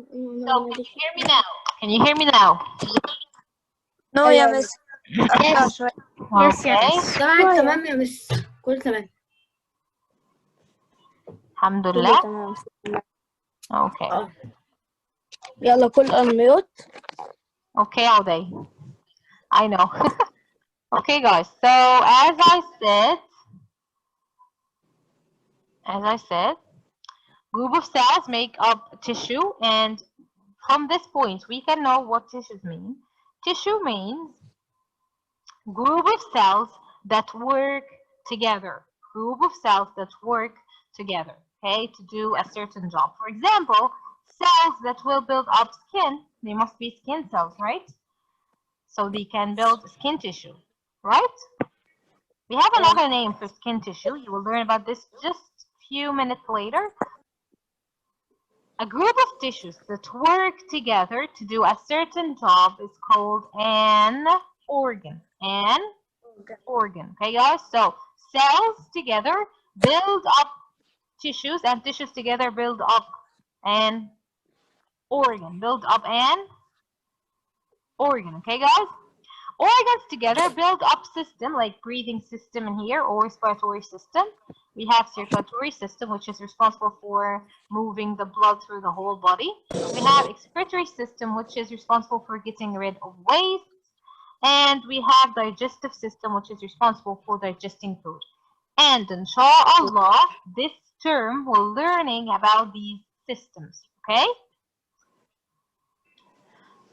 So can you hear me now? Can you hear me now? No يا مس. Yes. Okay. تمام يا مس. كله تمام. الحمد كله لله. تمام. Okay. يلا كل unmute. Okay all day. I know. Okay guys, so as I said, group of cells make up tissue, and from this point we can know what tissues mean. Tissue means group of cells that work together. Group of cells that work together, okay, to do a certain job. For example, cells that will build up skin, they must be skin cells, right? So they can build skin tissue, right? We have another name for skin tissue. You will learn about this just a few minutes later. A group of tissues that work together to do a certain job is called an organ. An organ. Okay, guys? So cells together build up tissues, and tissues together build up an organ. Build up an organ. Okay, guys? Organs together build up system, like breathing system in here, or respiratory system. We have circulatory system, which is responsible for moving the blood through the whole body. We have excretory system, which is responsible for getting rid of waste. And we have digestive system, which is responsible for digesting food. And inshallah, this term we're learning about these systems, okay?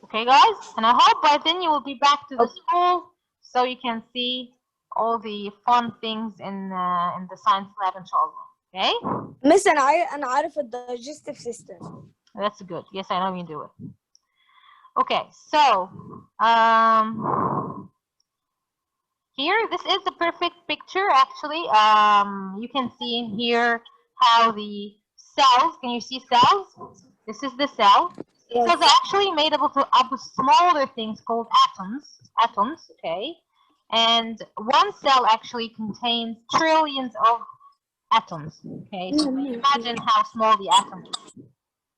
Okay, guys, and I hope by then you will be back to the school so you can see all the fun things in the science lab, inshallah. Okay? Miss أنا عارف digestive system. That's good. Yes, I know you do it. Okay, so here, this is the perfect picture. Actually, you can see in here how the cells. Can you see cells? This is the cell. Yes. Cells are actually made up of smaller things called atoms, okay? And one cell actually contains trillions of atoms, okay? So imagine how small the atom is,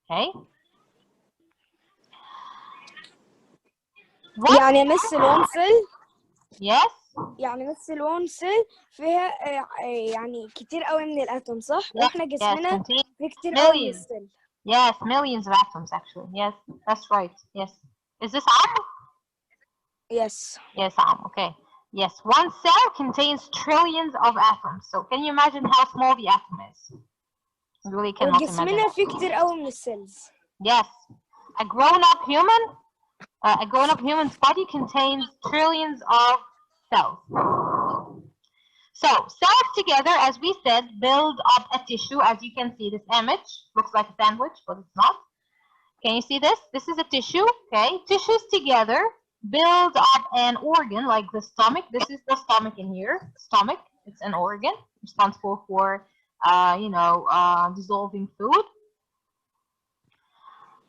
okay? يعني مس one cell. Yes. يعني مس one cell فيها يعني كتير قوي من الاتوم صح؟ واحنا جسمنا فيه كتير قوي من السيل. Yes, millions of atoms actually. Yes, that's right. Yes. Is this Am? Yes. Yes, Am. Okay. Yes, one cell contains trillions of atoms. So can you imagine how small the atom is? You really cannot imagine. وجسمنا فيه كتير قوي من السيلز. Yes. A grown-up human's body contains trillions of cells. So cells together, as we said, build up a tissue. As you can see, this image looks like a sandwich, but it's not. Can you see this? This is a tissue, okay? Tissues together build up an organ like the stomach. This is the stomach in here. Stomach, it's an organ responsible for, dissolving food.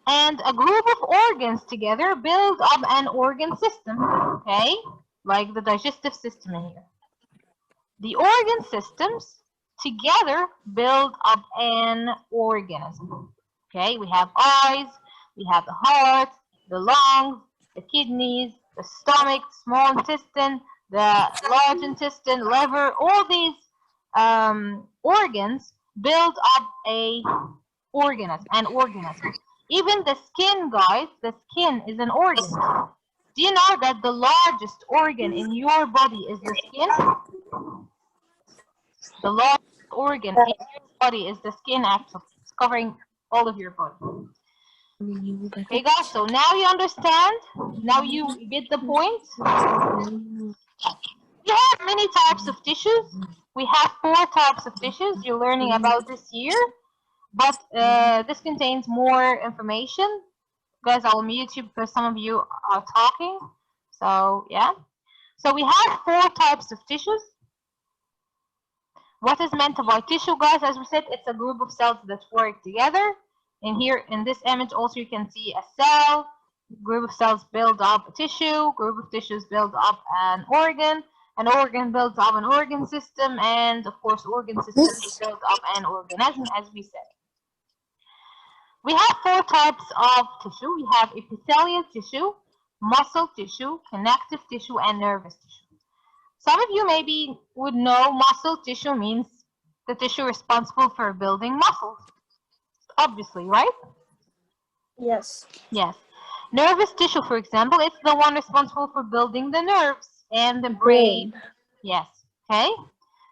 And a group of organs together build up an organ system, okay? Like the digestive system in here. The organ systems together build up an organism. Okay, we have eyes, we have the heart, the lungs, the kidneys, the stomach, small intestine, the large intestine, liver. All these organs build up an organism. Even the skin, guys, the skin is an organ. Do you know that the largest organ in your body is the skin? The largest organ in your body is the skin, actually. It's covering all of your body. Okay, guys, so now you understand? Now you get the point? We have many types of tissues. We have 4 types of tissues you're learning about this year. But this contains more information. Guys, I'll mute you because some of you are talking. So, yeah. So we have 4 types of tissues. What is meant by tissue, guys? As we said, it's a group of cells that work together. And here in this image also you can see a cell. Group of cells build up a tissue. Group of tissues build up an organ. An organ builds up an organ system. And of course, organ systems build up an organism, as we said. We have 4 types of tissue. We have epithelial tissue, muscle tissue, connective tissue, and nervous tissue. Some of you maybe would know muscle tissue means the tissue responsible for building muscles. Obviously, right? Yes. Yes. Nervous tissue, for example, it's the one responsible for building the nerves and the brain. Yes. Okay.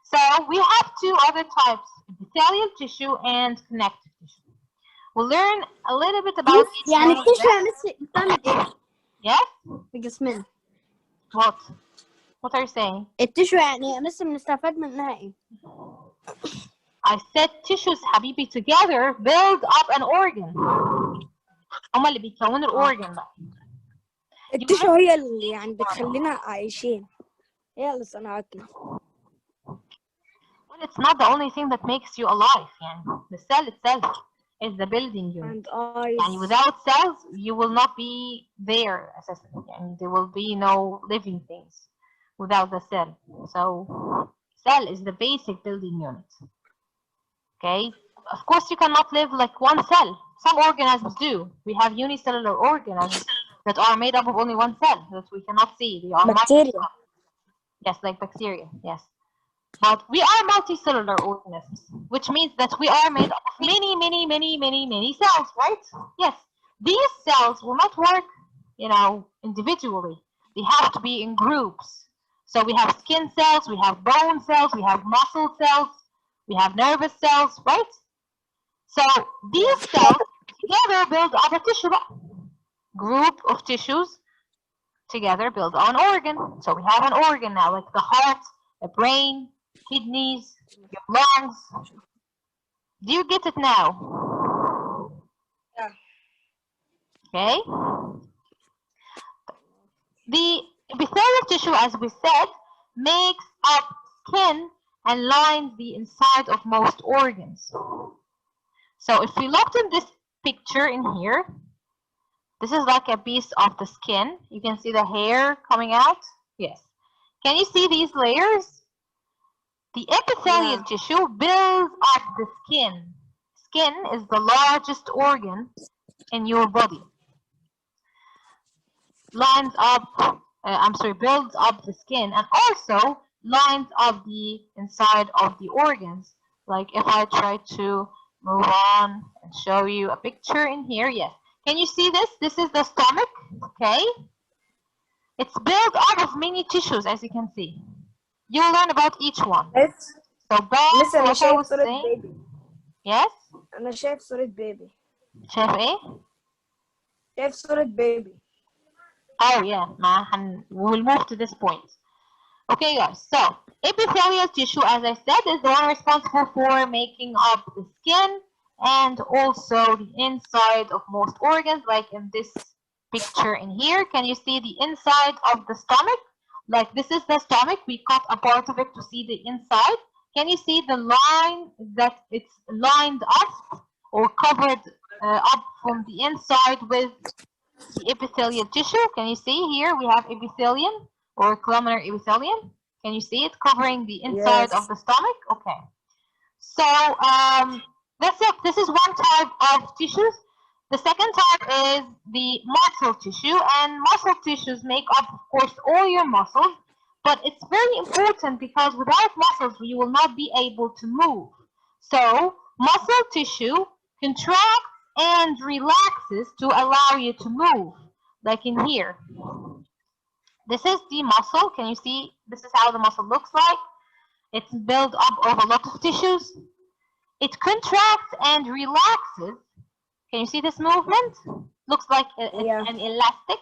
So we have 2 other types, epithelial tissue and connective tissue. We'll learn a little bit about each يعني one of التشو them. يا مس بتعمل ايه Yes? في جسمنا؟ What? What are you saying? التشو يعني يا مس بنستفاد منها ايه؟ I said tissues حبيبي together build up an organ. هما اللي بيكونوا الأورجن بقى. التشو هي اللي يعني بتخلينا عايشين، هي اللي صنعتنا. Well, it's not the only thing that makes you alive. يعني the cell itself is the building unit. And eyes. يعني without cells you will not be there أساسا. يعني there will be no living things without the cell. So cell is the basic building unit. Okay. Of course you cannot live like one cell. Some organisms do. We have unicellular organisms that are made up of only one cell that we cannot see. They are Bacteria. Yes, like bacteria. Yes. But we are multicellular organisms, which means that we are made up of many cells, right? Yes. These cells will not work, individually. They have to be in groups. So we have skin cells, we have bone cells, we have muscle cells, we have nervous cells, right? So these cells together build up a tissue. Group of tissues together build an organ. So we have an organ now, like the heart, the brain, kidneys, your lungs. Do you get it now? Yeah. Okay. The epithelial tissue, as we said, makes up skin and lines the inside of most organs. So if we looked in this picture in here, this is like a piece of the skin. You can see the hair coming out. Yes. Can you see these layers? The epithelial tissue builds up the skin. Skin is the largest organ in your body. Builds up the skin and also lines up the inside of the organs. Like if I try to move on and show you a picture in here, yes. Can you see this? This is the stomach, okay? It's built out of many tissues, as you can see. You'll learn about each one. Yes. So back لسه to أنا what I شايف was صورة saying. بيبي. Yes? أنا شايف صورة بيبي. شايف ايه؟ شايف صورة بيبي. Oh yeah, we'll move to this point. Okay guys, so epithelial tissue, as I said, is the one responsible for making up the skin and also the inside of most organs, like in this picture in here. Can you see the inside of the stomach? Like this is the stomach, we cut a part of it to see the inside. Can you see the line that it's lined up or covered up from the inside with the epithelial tissue? Can you see here we have epithelium or columnar epithelium? Can you see it covering the inside of the stomach? Okay. So that's it. This is one type of tissues. The second type is the muscle tissue, and muscle tissues make up, of course, all your muscles, but it's very important because without muscles, you will not be able to move. So muscle tissue contracts and relaxes to allow you to move, like in here. This is the muscle. Can you see? This is how the muscle looks like. It's built up of a lot of tissues. It contracts and relaxes. Can you see this movement? Looks like an elastic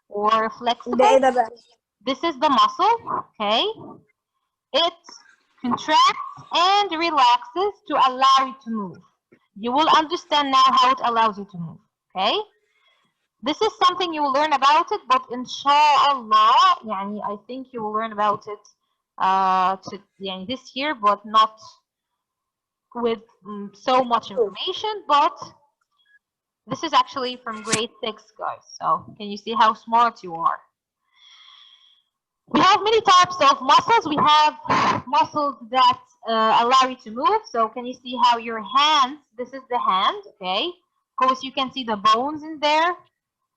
or flexible. This is the muscle, okay? It contracts and relaxes to allow you to move. You will understand now how it allows you to move, okay? This is something you will learn about it, but inshallah, I think you will learn about it this year, but not with so much information. But this is actually from grade 6, guys. So can you see how smart you are? We have many types of muscles. We have muscles that allow you to move. So can you see how your hands, this is the hand, okay? Of course, you can see the bones in there.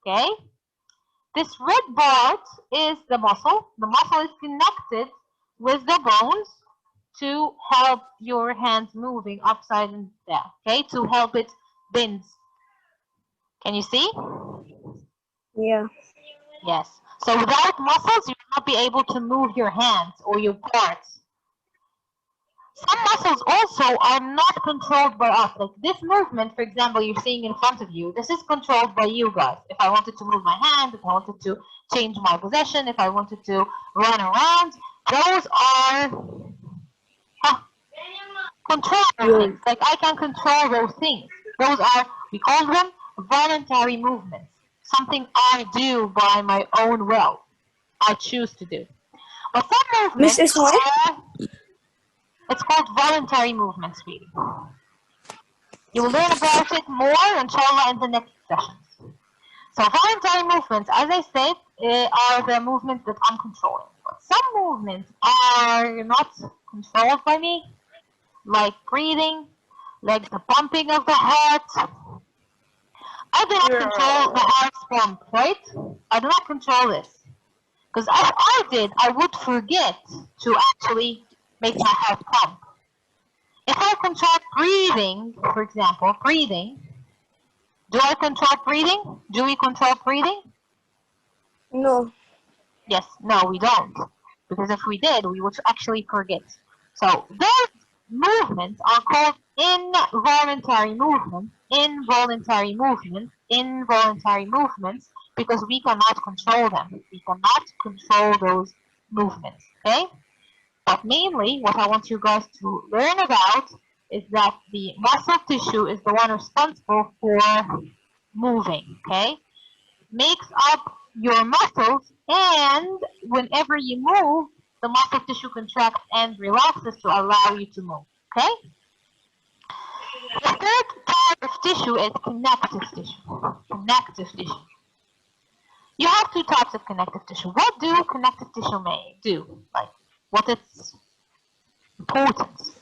Okay. This red part is the muscle. The muscle is connected with the bones to help your hands moving upside and down. Okay, to help it bend. Can you see? Yeah. Yes. So without muscles, you will not be able to move your hands or your parts. Some muscles also are not controlled by us. Like this movement, for example, you're seeing in front of you, this is controlled by you guys. If I wanted to move my hand, if I wanted to change my position, if I wanted to run around, those are controllable things. Like I can control those things. Those are, we call them voluntary movements. Something I do by my own will. I choose to do. But some movements are, it's called voluntary movements, really. You will learn about it more, inshallah, in the next sessions. So voluntary movements, as I said, are the movements that I'm controlling. But some movements are not controlled by me, like breathing, like the pumping of the heart. I do not control the heart's pump, right? I do not control this. Because if I did, I would forget to actually make my heart pump. If I control breathing, for example, breathing, do I control breathing? Do we control breathing? No. Yes, no, we don't. Because if we did, we would actually forget. So those movements are called involuntary movements, involuntary movements, involuntary movements, because we cannot control them. We cannot control those movements, okay? But mainly, what I want you guys to learn about is that the muscle tissue is the one responsible for moving, okay? Makes up your muscles, and whenever you move, the muscle tissue contracts and relaxes to allow you to move, okay? The third part of tissue is connective tissue. Connective tissue. You have two types of connective tissue. What do connective tissue do? Like, what its importance?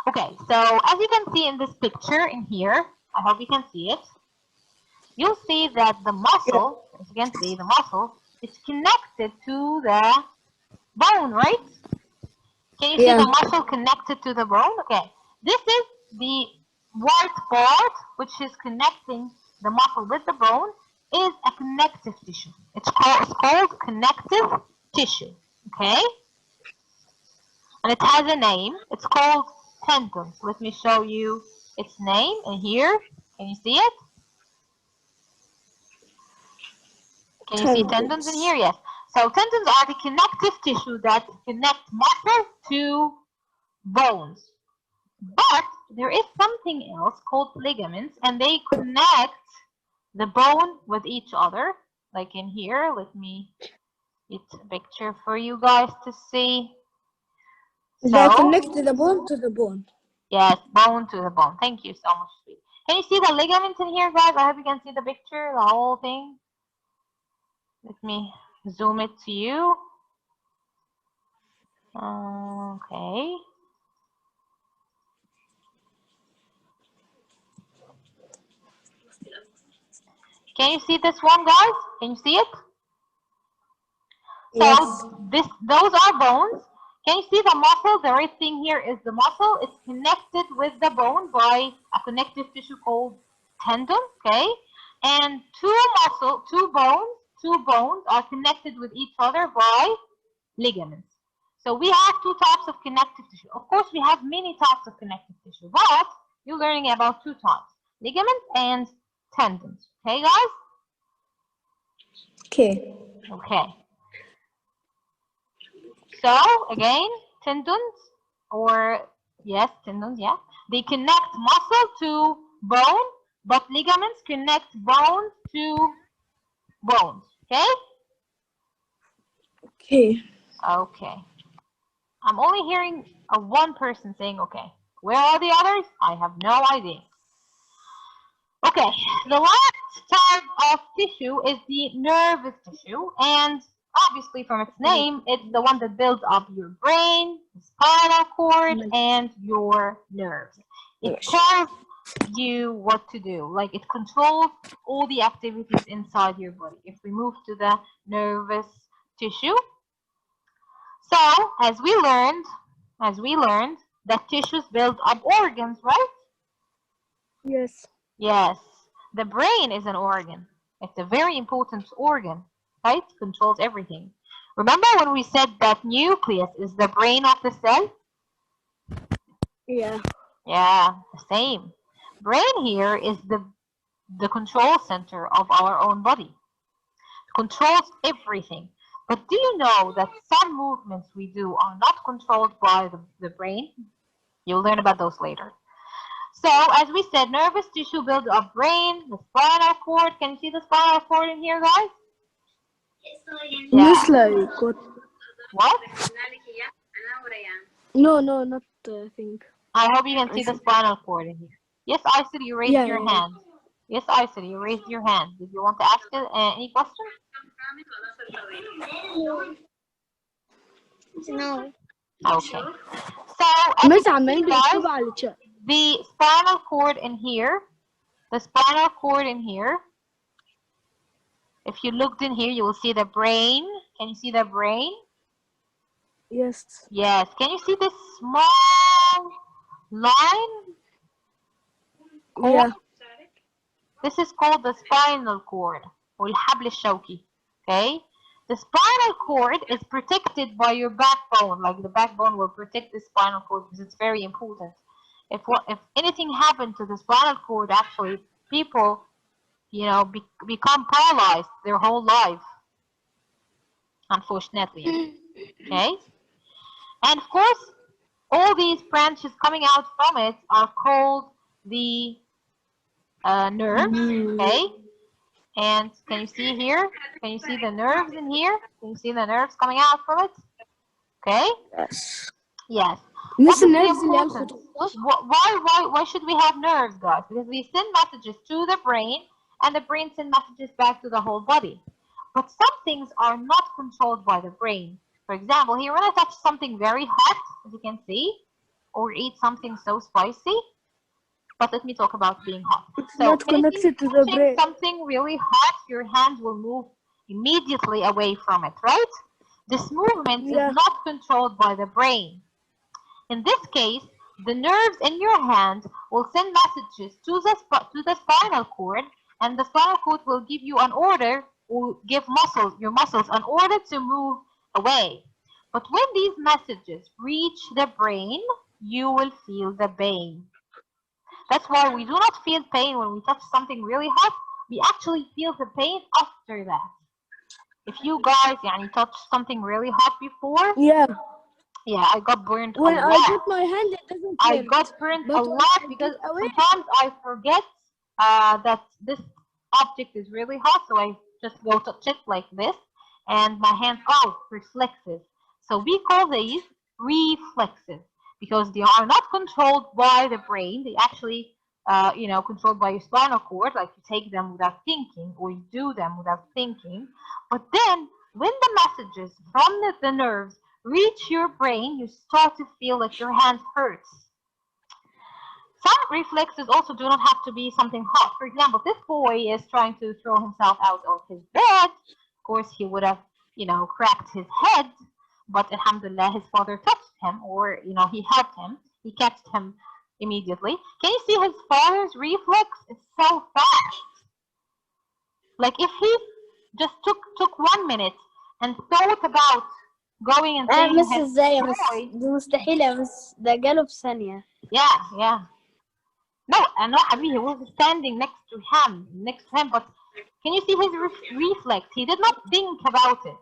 Okay, so as you can see in this picture in here, I hope you can see it. You'll see that the muscle, as you can see, the muscle is connected to the bone, right? Can you see the muscle connected to the bone? Okay, this is the white part which is connecting the muscle with the bone is a connective tissue. It's called connective tissue, okay? And it has a name. It's called tendons. Let me show you its name in here. Can you see it? Can you see tendons in here? Yes. So tendons are the connective tissue that connect muscle to bones. But there is something else called ligaments, and they connect the bone with each other. Like in here, let me get a picture for you guys to see. They connect the bone to the bone. Yes, bone to the bone. Thank you so much, sweet. Can you see the ligaments in here, guys? I hope you can see the picture, the whole thing. Let me zoom it to you. Okay. Can you see this one, guys? Can you see it? So Yes. those are bones. Can you see the muscle? The red thing here is the muscle. It's connected with the bone by a connective tissue called tendon, okay? And two bones are connected with each other by ligaments. So we have two types of connective tissue. Of course, we have many types of connective tissue, but you're learning about two types, ligaments and tendons. Okay, guys? Okay. Okay. So, again, tendons, or yes, tendons, yeah. They connect muscle to bone, but ligaments connect bone to bones. Okay? Okay. Okay. I'm only hearing one person saying okay. Where are the others? I have no idea. Okay, the last type of tissue is the nervous tissue, and obviously from its name, it's the one that builds up your brain, the spinal cord, and your nerves. It tells you what to do. Like it controls all the activities inside your body. If we move to the nervous tissue, so as we learned that tissues build up organs, right? Yes. Yes. The brain is an organ. It's a very important organ, right? Controls everything. Remember when we said that nucleus is the brain of the cell? Yeah. Yeah, the same. Brain here is the control center of our own body. It controls everything. But do you know that some movements we do are not controlled by the brain? You'll learn about those later. So, as we said, nervous tissue builds up brain, the spinal cord. Can you see the spinal cord in here, guys? Yes, like what? What? No, not think. I hope you can see the spinal cord in here. Yes, Aisha, you raised your hand. Yes, Aisha, you raised your hand. Did you want to ask any question? No. Okay. So, as you can see, guys, على الchat. the spinal cord in here, if you looked in here, you will see the brain. Can you see the brain? Yes. Yes. Can you see this small line? Yeah. This is called the spinal cord, or الحبل الشوكي. Okay? The spinal cord is protected by your backbone. Like the backbone will protect the spinal cord because it's very important. If anything happened to the spinal cord, actually, people, become paralyzed their whole life, unfortunately. Okay? And of course, all these branches coming out from it are called the nerves. Okay? And can you see here? Can you see the nerves in here? Can you see the nerves coming out from it? Okay? Yes. Yes. Miss nerves Why should we have nerves, guys? Because we send messages to the brain, and the brain sends messages back to the whole body. But some things are not controlled by the brain. For example, here when I touch something very hot, as you can see, or eat something so spicy, but let me talk about being hot. It's so not connected to the brain. Something really hot, your hands will move immediately away from it, right? This movement is not controlled by the brain. In this case, the nerves in your hand will send messages to the spinal cord, and the spinal cord will give you an order, or give your muscles an order to move away. But when these messages reach the brain, you will feel the pain. That's why we do not feel pain when we touch something really hot. We actually feel the pain after that. If you guys touched something really hot before, yeah, I got burned a lot. When I put my hand, it doesn't hurt. I got burned a lot because sometimes I forget that this object is really hot, so I just go touch it like this, and my hand, reflexes. So we call these reflexes because they are not controlled by the brain. They actually, controlled by your spinal cord, like you take them without thinking, or you do them without thinking. But then, when the messages from the nerves reach your brain, you start to feel like your hand hurts. Some reflexes also do not have to be something hot. For example, this boy is trying to throw himself out of his bed. Of course, he would have, cracked his head, but alhamdulillah, his father touched him, or, he helped him. He catched him immediately. Can you see his father's reflex? It's so fast. Like if he just took 1 minute and thought about going and saying بس ازاي بس دي مستحيلة بس ده جاله في ثانية. Yeah. No, Habibi, he was standing next to him, but can you see his reflex? He did not think about it.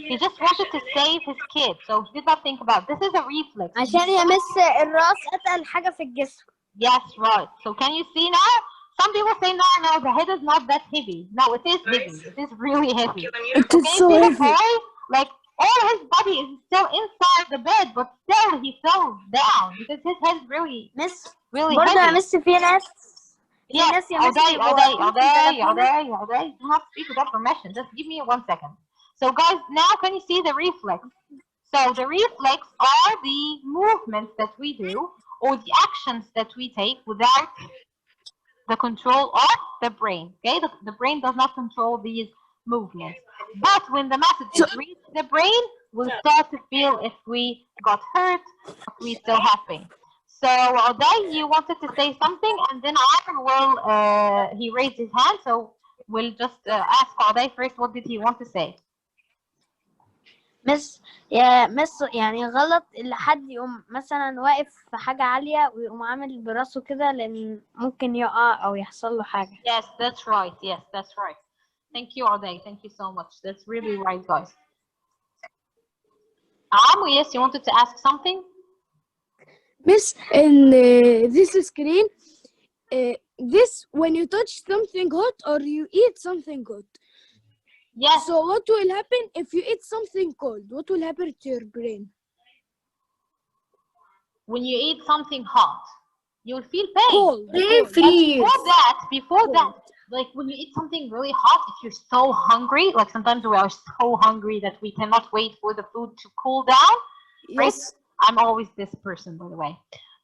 He just wanted to save his kid, so he did not think about it. This is a reflex. عشان يمس الراس أتقل حاجة في الجسم. Yes, right. So can you see now? Some people say, no, the head is not that heavy. No, it is heavy. It is really heavy. It is so heavy. Like, all his body is still inside the bed, but still he fell down because his head is really heavy. برضه يمس في ناس. Yes, Aday, do not speak without permission. Just give me 1 second. So guys, now can you see the reflex? So the reflex are the movements that we do or the actions that we take without the control of the brain. Okay, the brain does not control these movements. But when the messages reach the brain, we'll start to feel if we got hurt, if we still have pain. So Oday, you wanted to say something, and then Amr will, he raised his hand, so we'll just ask Oday first, what did he want to say? مس يا مس يعني غلط اللي حد يقوم مثلا واقف في حاجة عالية ويقوم عامل براسه كده لأن ممكن يقع أو يحصل له حاجة. Yes, that's right. Yes, that's right. Thank you, Oday. Thank you so much. That's really right, guys. Amu, yes, you wanted to ask something? Miss, in this screen, this when you touch something hot or you eat something hot. Yes. So what will happen if you eat something cold? What will happen to your brain? When you eat something hot, you'll feel pain. Cold. Before that, like when you eat something really hot, if you're so hungry, like sometimes we are so hungry that we cannot wait for the food to cool down. Yes. Right? I'm always this person, by the way.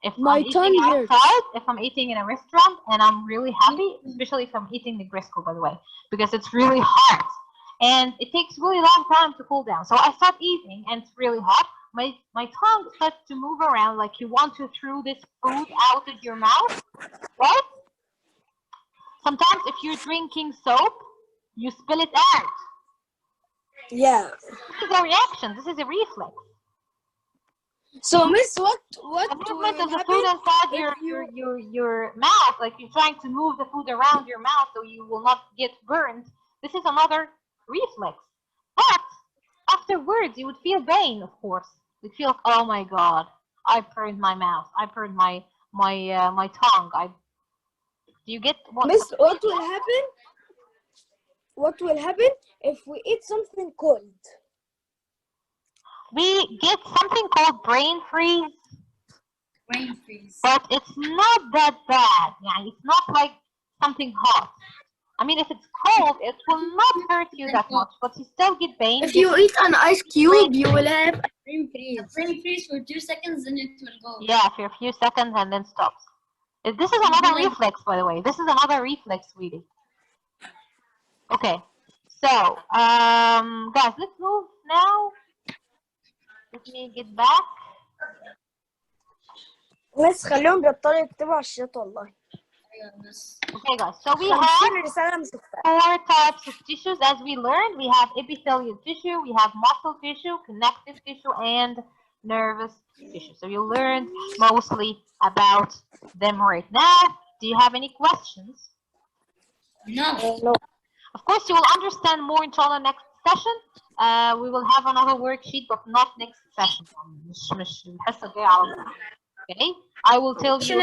If my I'm tongue eating hurts. outside, if I'm eating in a restaurant and I'm really happy, especially if I'm eating the grisco, by the way, because it's really hot and it takes really long time to cool down. So I start eating and it's really hot. My tongue starts to move around like you want to throw this food out of your mouth, right? Sometimes if you're drinking soap, you spill it out. Yeah. This is a reaction. This is a reflex. So, Miss, what the movement of the food inside your mouth, like you're trying to move the food around your mouth so you will not get burned. This is another reflex. But afterwards, you would feel pain, of course. You feel, oh my God, I burned my mouth. I burned my tongue. Do you get what? Miss, what will happen? What will happen if we eat something cold? We get something called brain freeze. Brain freeze. But it's not that bad. Yeah, it's not like something hot. I mean, if it's cold, it will not hurt you that much, but you still get pain. If you eat an ice cube, you will have a brain freeze. A brain freeze for 2 seconds, then it will go. Yeah, for a few seconds and then stops. This is another reflex, by the way. This is another reflex, sweetie. Okay, so guys, let's move now. Let me get back. بس خليهم بيبطلوا يكتبوا على الشات والله. Okay, guys, so we have 4 types of tissues as we learned. We have epithelial tissue, we have muscle tissue, connective tissue, and nervous tissue. So you learned mostly about them right now. Do you have any questions? No. Of course, you will understand more inshallah next session. We will have another worksheet, but not next session. Okay, I will tell you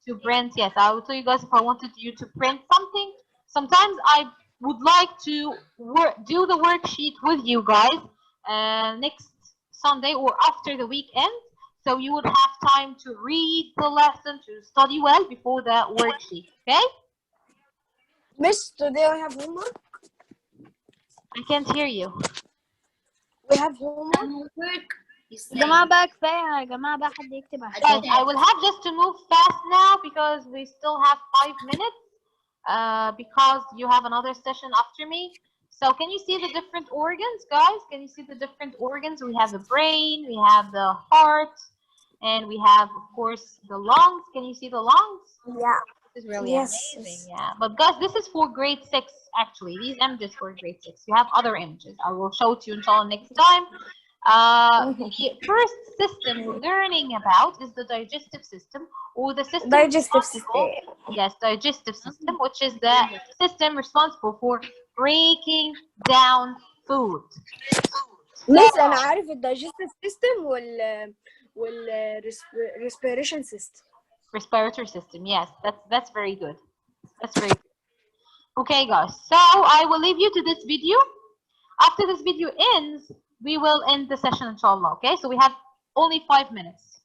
to print. Yes, I will tell you guys if I wanted you to print something. Sometimes I would like to do the worksheet with you guys next Sunday or after the weekend, so you would have time to read the lesson, to study well before the worksheet. Okay? Miss, today I have homework. I can't hear you. We have homework. يا جماعة بقى كفاية يا جماعة بقى حد يكتب على Guys, I will have just to move fast now because we still have 5 minutes because you have another session after me. So can you see the different organs, guys? Can you see the different organs? We have the brain, we have the heart, and we have, of course, the lungs. Can you see the lungs? Yeah. This is really amazing. Yeah. But guys, this is for grade 6 actually. These images for grade 6. You have other images. I will show it to you inshallah next time. The first system we're learning about is the digestive system, or the system digestive system, which is the system responsible for breaking down food. Miss, أنا عارف digestive system respiration system. Respiratory system, yes, that's very good. That's very good. Okay, guys, so I will leave you to this video. After this video ends, we will end the session inshallah. Okay, so we have only 5 minutes.